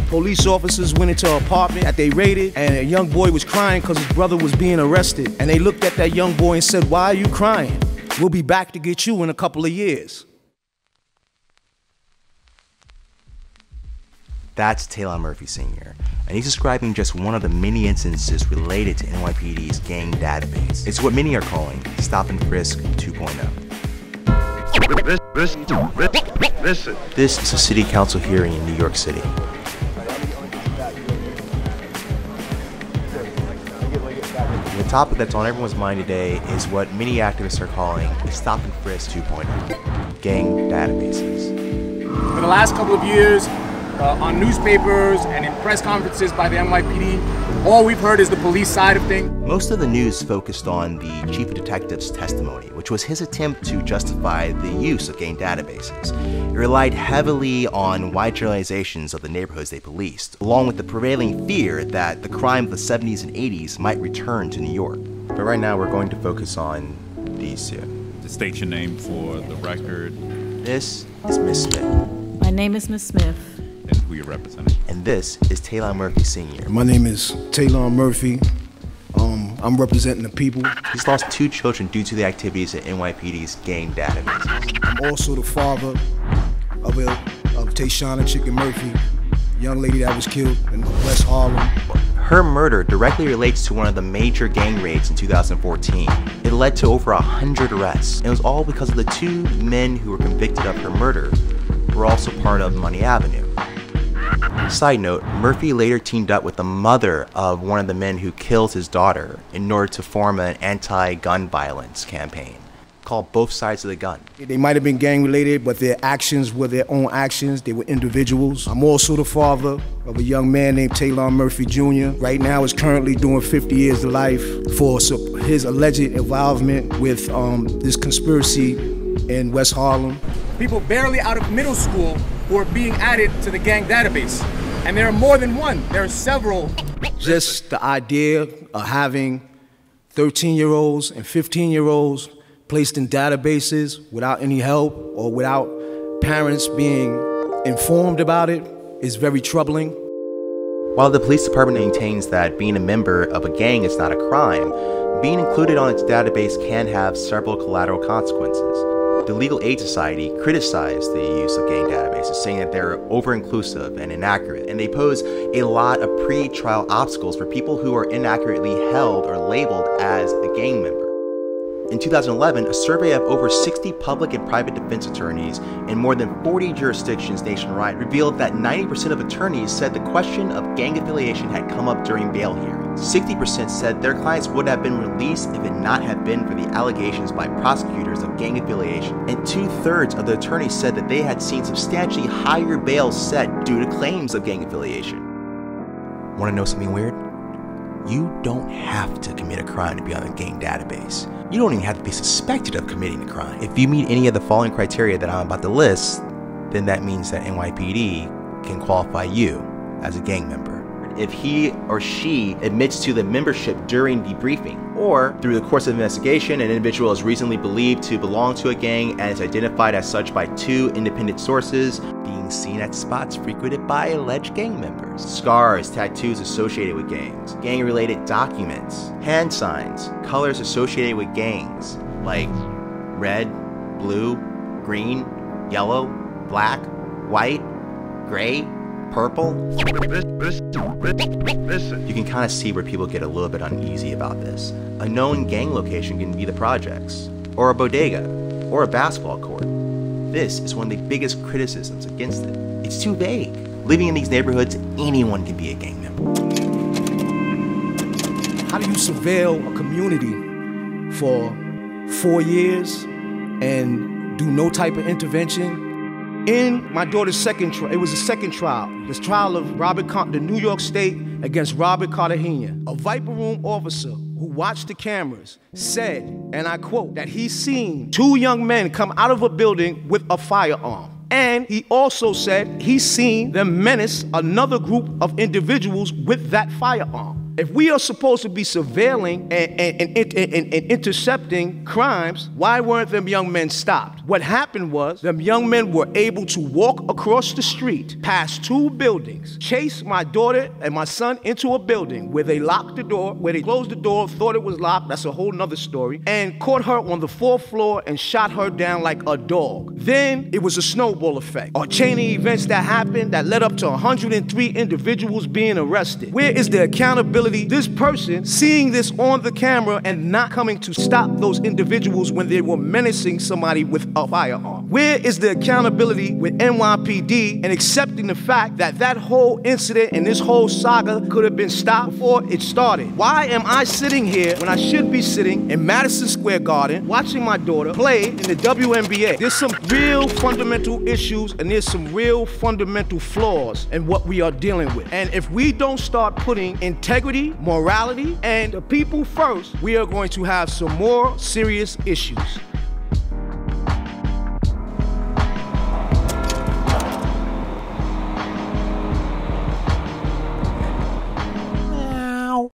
Police officers went into an apartment that they raided, and a young boy was crying because his brother was being arrested. And they looked at that young boy and said, "Why are you crying? We'll be back to get you in a couple of years." That's Taylor Murphy Sr., and he's describing just one of the many instances related to NYPD's gang database. It's what many are calling Stop and Frisk 2.0. This is a city council hearing in New York City. The topic that's on everyone's mind today is what many activists are calling Stop and Frisk 2.0, gang databases. For the last couple of years, on newspapers and in press conferences by the NYPD, all we've heard is the police side of things. Most of the news focused on the Chief of Detectives' testimony, which was his attempt to justify the use of gang databases. It relied heavily on wide generalizations of the neighborhoods they policed, along with the prevailing fear that the crime of the 70s and 80s might return to New York. But right now we're going to focus on these two. To state your name for the record. This is Miss Smith. My name is Miss Smith. And who you're representing. And this is Taylor Murphy Sr. My name is Taylor Murphy. I'm representing the people. He's lost 2 children due to the activities of NYPD's gang databases. I'm also the father of Tayshana Chicken Murphy, a young lady that was killed in West Harlem. Her murder directly relates to one of the major gang raids in 2014. It led to over 100 arrests, and it was all because of the 2 men who were convicted of her murder were also part of Money Avenue. Side note, Murphy later teamed up with the mother of one of the men who killed his daughter in order to form an anti-gun violence campaign called Both Sides of the Gun. They might have been gang related, but their actions were their own actions. They were individuals. I'm also the father of a young man named Taylor Murphy Jr. Right now is currently doing 50 years to life for his alleged involvement with this conspiracy in West Harlem. People barely out of middle school who are being added to the gang database. And there are more than one, there are several. Just the idea of having 13-year-olds and 15-year-olds placed in databases without any help or without parents being informed about it is very troubling. While the police department maintains that being a member of a gang is not a crime, being included on its database can have several collateral consequences. The Legal Aid Society criticized the use of gang databases, saying that they're over-inclusive and inaccurate, and they pose a lot of pre-trial obstacles for people who are inaccurately held or labeled as a gang member. In 2011, a survey of over 60 public and private defense attorneys in more than 40 jurisdictions nationwide revealed that 90% of attorneys said the question of gang affiliation had come up during bail hearings. 60% said their clients would have been released if it not had been for the allegations by prosecutors of gang affiliation. And 2/3 of the attorneys said that they had seen substantially higher bails set due to claims of gang affiliation. Want to know something weird? You don't have to commit a crime to be on a gang database. You don't even have to be suspected of committing a crime. If you meet any of the following criteria that I'm about to list, then that means that NYPD can qualify you as a gang member. If he or she admits to the membership during debriefing, or through the course of investigation, an individual is reasonably believed to belong to a gang and is identified as such by 2 independent sources, being seen at spots frequented by alleged gang members, scars, tattoos associated with gangs, gang-related documents, hand signs, colors associated with gangs, like red, blue, green, yellow, black, white, gray, purple. You can kind of see where people get a little bit uneasy about this. A known gang location can be the projects, or a bodega, or a basketball court. This is one of the biggest criticisms against it. It's too vague. Living in these neighborhoods, anyone can be a gang member. How do you surveil a community for 4 years and do no type of intervention? In my daughter's second trial, it was the second trial, this trial of the New York State against Robert Cartagena. A Viper Room officer who watched the cameras said, and I quote, that he's seen 2 young men come out of a building with a firearm. And he also said he's seen them menace another group of individuals with that firearm. If we are supposed to be surveilling and intercepting crimes, why weren't them young men stopped? What happened was, them young men were able to walk across the street, past 2 buildings, chase my daughter and my son into a building where they locked the door, where they closed the door, thought it was locked, that's a whole nother story, and caught her on the 4th floor and shot her down like a dog. Then it was a snowball effect. A chain of events that happened that led up to 103 individuals being arrested. Where is the accountability? This person seeing this on the camera and not coming to stop those individuals when they were menacing somebody with a firearm. Where is the accountability with NYPD and accepting the fact that that whole incident and this whole saga could have been stopped before it started? Why am I sitting here when I should be sitting in Madison Square Garden watching my daughter play in the WNBA? There's some real fundamental issues and there's some real fundamental flaws in what we are dealing with. And if we don't start putting integrity, morality, and the people first, we are going to have some more serious issues.